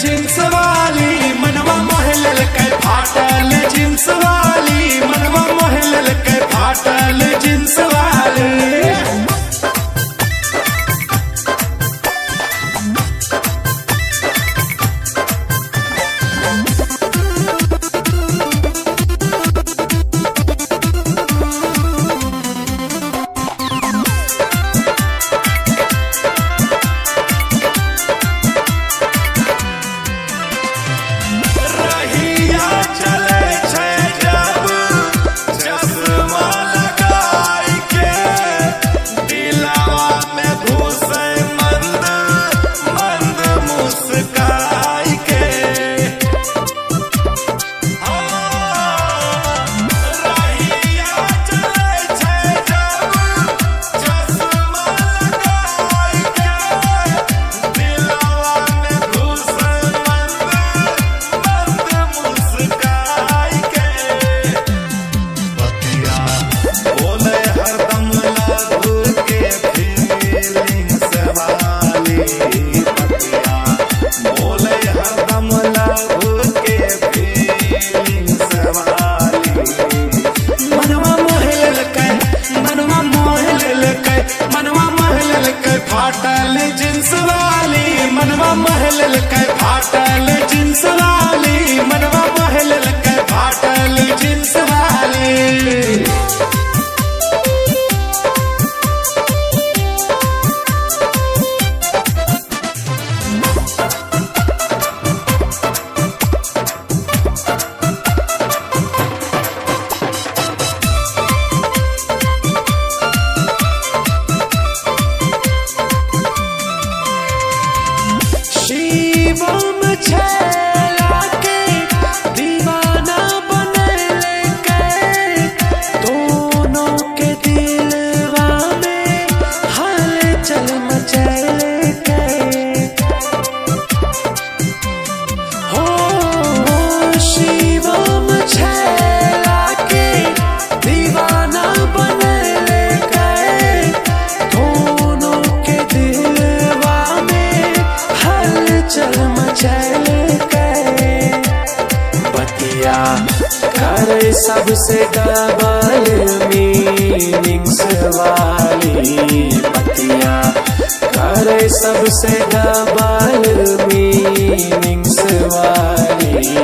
Jeans वाली मनवा मोहलल के फाटल जींस वाली मनवा मोहलल के फाटल जींस वाली। फाटल जींस वाली मनवा महलल के फाटल जींस वाली मनवा महलल के फाटल जींस वाली। शिवम छैला के दीवाना बनले के दोनों के दिलवा में हलचल मचले के हो। शिवम छैला के दीवाना बनले के दोनों के दिलवा में चल मचल के बतिया करे सबसे डबल मीनिंग्स वाली बतिया करे सबसे डबल मीनिंग्स वाली।